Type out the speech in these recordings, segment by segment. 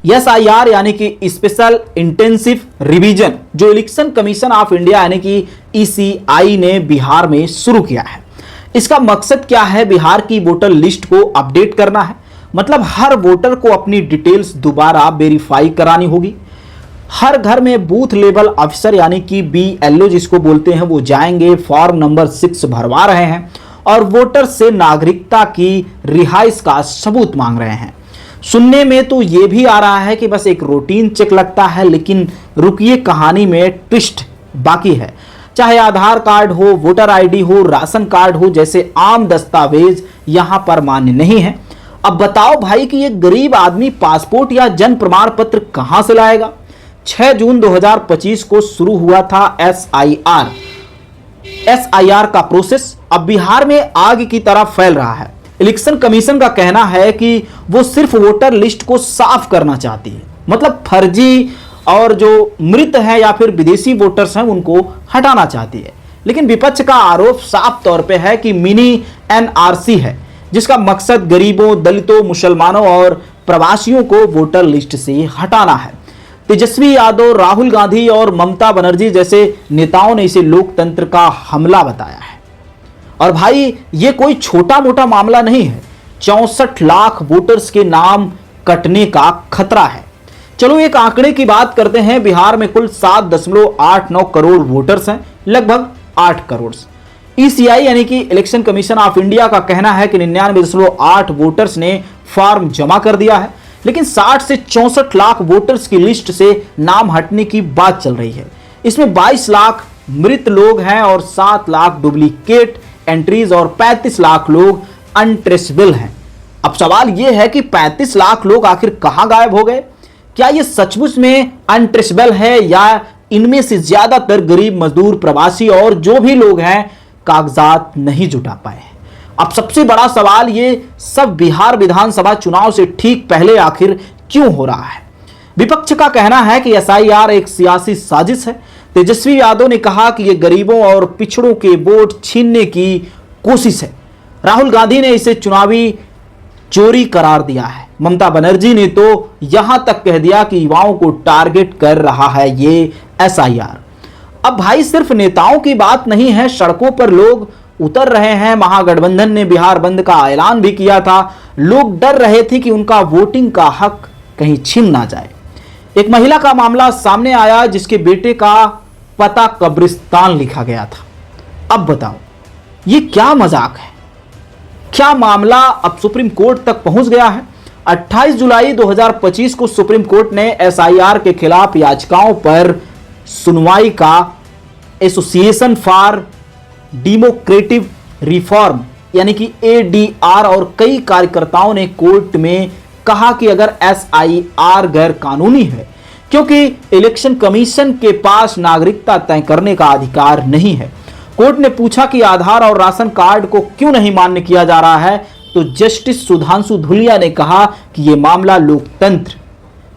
SIR यानी कि special intensive revision जो इलेक्शन कमीशन ऑफ इंडिया यानी कि ECI ने बिहार में शुरू किया है, इसका मकसद क्या है? बिहार की वोटर लिस्ट को अपडेट करना है। मतलब हर वोटर को अपनी डिटेल्स दोबारा वेरीफाई करानी होगी। हर घर में बूथ लेवल ऑफिसर यानी कि BLO जिसको बोलते हैं वो जाएंगे, फॉर्म नंबर 6 भरवा रहे हैं और वोटर से नागरिकता की रिहाइश का सबूत मांग रहे हैं। सुनने में तो ये भी आ रहा है कि बस एक रूटीन चेक लगता है, लेकिन रुकिए, कहानी में ट्विस्ट बाकी है। चाहे आधार कार्ड हो, वोटर ID हो, राशन कार्ड हो जैसे आम दस्तावेज यहां पर मान्य नहीं है। अब बताओ भाई कि ये गरीब आदमी पासपोर्ट या जन्म प्रमाण पत्र कहां से लाएगा? 6 जून 2025 को शुरू हुआ था SIR का प्रोसेस अब बिहार में आग की तरह फैल रहा है। इलेक्शन कमीशन का कहना है कि वो सिर्फ वोटर लिस्ट को साफ करना चाहती है, मतलब फर्जी और जो मृत है या फिर विदेशी वोटर्स हैं उनको हटाना चाहती है। लेकिन विपक्ष का आरोप साफ तौर पे है कि मिनी NRC है, जिसका मकसद गरीबों, दलितों, मुसलमानों और प्रवासियों को वोटर लिस्ट से हटाना है। तेजस्वी यादव, राहुल गांधी और ममता बनर्जी जैसे नेताओं ने इसे लोकतंत्र का हमला बताया है। और भाई ये कोई छोटा मोटा मामला नहीं है, 64 लाख वोटर्स के नाम कटने का खतरा है। चलो एक आंकड़े की बात करते हैं। बिहार में कुल 7.89 करोड़ वोटर्स हैं, लगभग 8 करोड़। ECI यानी कि इलेक्शन कमीशन ऑफ इंडिया का कहना है कि 99.8 वोटर्स ने फॉर्म जमा कर दिया है, लेकिन 60 से 64 लाख वोटर्स की लिस्ट से नाम हटने की बात चल रही है। इसमें 22 लाख मृत लोग हैं और 7 लाख डुप्लीकेट एंट्रीज और 35 लाख लोग अनट्रेसेबल हैं। अब सवाल यह है कि 35 लाख लोग आखिर कहां गायब हो गए? क्या यह सचमुच में अनट्रेसेबल है या इनमें से ज्यादातर गरीब, मजदूर, प्रवासी और जो भी लोग हैं कागजात नहीं जुटा पाए? अब सबसे बड़ा सवाल ये सब बिहार विधानसभा चुनाव से ठीक पहले आखिर क्यों हो रहा है? विपक्ष का कहना है कि SIR एक सियासी साजिश है। तेजस्वी यादव ने कहा कि यह गरीबों और पिछड़ों के वोट छीनने की कोशिश है। राहुल गांधी ने इसे चुनावी चोरी करार दिया है। ममता बनर्जी ने तो यहां तक कह दिया कि युवाओं को टारगेट कर रहा है ये SIR। अब भाई सिर्फ नेताओं की बात नहीं है, सड़कों पर लोग उतर रहे हैं। महागठबंधन ने बिहार बंद का ऐलान भी किया था। लोग डर रहे थे कि उनका वोटिंग का हक कहीं छीन ना जाए। एक महिला का मामला सामने आया जिसके बेटे का पता कब्रिस्तान लिखा गया था। अब बताओ ये क्या मजाक है? क्या मामला अब सुप्रीम कोर्ट तक पहुंच गया है? 28 जुलाई 2025 को सुप्रीम कोर्ट ने SIR के खिलाफ याचिकाओं पर सुनवाई का एसोसिएशन फॉर डेमोक्रेटिक रिफॉर्म यानी कि ADR और कई कार्यकर्ताओं ने कोर्ट में कहा कि अगर SIR गैर कानूनी है क्योंकि इलेक्शन कमीशन के पास नागरिकता तय करने का अधिकार नहीं है। कोर्ट ने पूछा कि आधार और राशन कार्ड को क्यों नहीं मान्य किया जा रहा है, तो जस्टिस सुधांशु धुलिया ने कहा कि यह मामला लोकतंत्र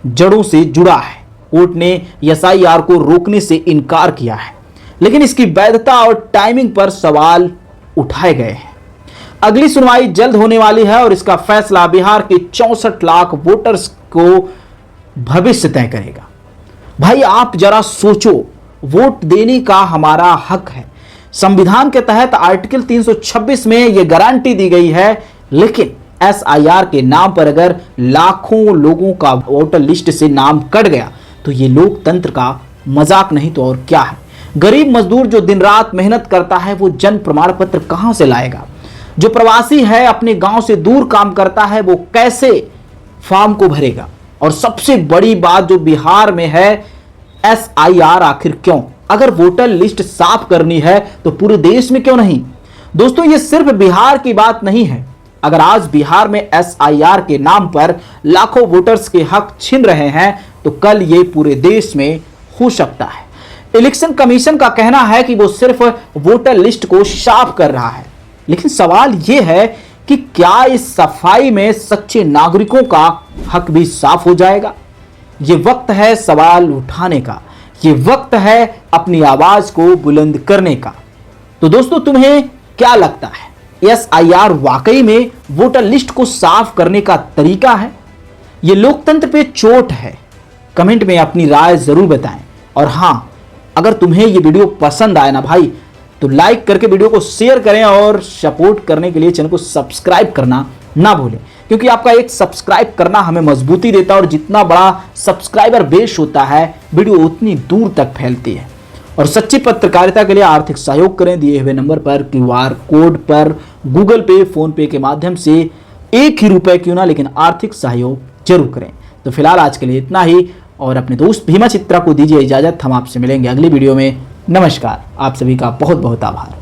जड़ों से जुड़ा है। कोर्ट ने SIR को रोकने से इनकार किया है, लेकिन इसकी वैधता और टाइमिंग पर सवाल उठाए गए हैं। अगली सुनवाई जल्द होने वाली है और इसका फैसला बिहार के 64 लाख वोटर्स को भविष्य तय करेगा। भाई आप जरा सोचो, वोट देने का हमारा हक है। संविधान के तहत आर्टिकल 326 में यह गारंटी दी गई है, लेकिन SIR के नाम पर अगर लाखों लोगों का वोटर लिस्ट से नाम कट गया तो ये लोकतंत्र का मजाक नहीं तो और क्या है। गरीब मजदूर जो दिन रात मेहनत करता है वो जन्म प्रमाण पत्र कहां से लाएगा? जो प्रवासी है अपने गांव से दूर काम करता है वो कैसे फॉर्म को भरेगा? और सबसे बड़ी बात जो बिहार में है, SIR आखिर क्यों? अगर वोटर लिस्ट साफ करनी है तो पूरे देश में क्यों नहीं? दोस्तों ये सिर्फ बिहार की बात नहीं है। अगर आज बिहार में SIR के नाम पर लाखों वोटर्स के हक छीन रहे हैं तो कल ये पूरे देश में हो सकता है। इलेक्शन कमीशन का कहना है कि वो सिर्फ वोटर लिस्ट को साफ कर रहा है, लेकिन सवाल यह है कि क्या इस सफाई में सच्चे नागरिकों का हक भी साफ हो जाएगा? ये वक्त है सवाल उठाने का, ये वक्त है अपनी आवाज को बुलंद करने का। तो दोस्तों तुम्हें क्या लगता है, SIR वाकई में वोटर लिस्ट को साफ करने का तरीका है ये लोकतंत्र पे चोट है। कमेंट में अपनी राय जरूर बताएं। और हाँ, अगर तुम्हें ये वीडियो पसंद आए ना भाई, तो लाइक करके वीडियो को शेयर करें और सपोर्ट करने के लिए चैनल को सब्सक्राइब करना ना भूलें, क्योंकि आपका एक सब्सक्राइब करना हमें मजबूती देता है और जितना बड़ा सब्सक्राइबर बेस होता है वीडियो उतनी दूर तक फैलती है। और सच्ची पत्रकारिता के लिए आर्थिक सहयोग करें दिए हुए नंबर पर, क्यूआर कोड पर, गूगल पे, फोन पे के माध्यम से 1 ही रुपए क्यों ना, लेकिन आर्थिक सहयोग जरूर करें। तो फिलहाल आज के लिए इतना ही, और अपने दोस्त भीमा चित्रा को दीजिए इजाजत। हम आपसे मिलेंगे अगली वीडियो में। नमस्कार, आप सभी का बहुत बहुत आभार।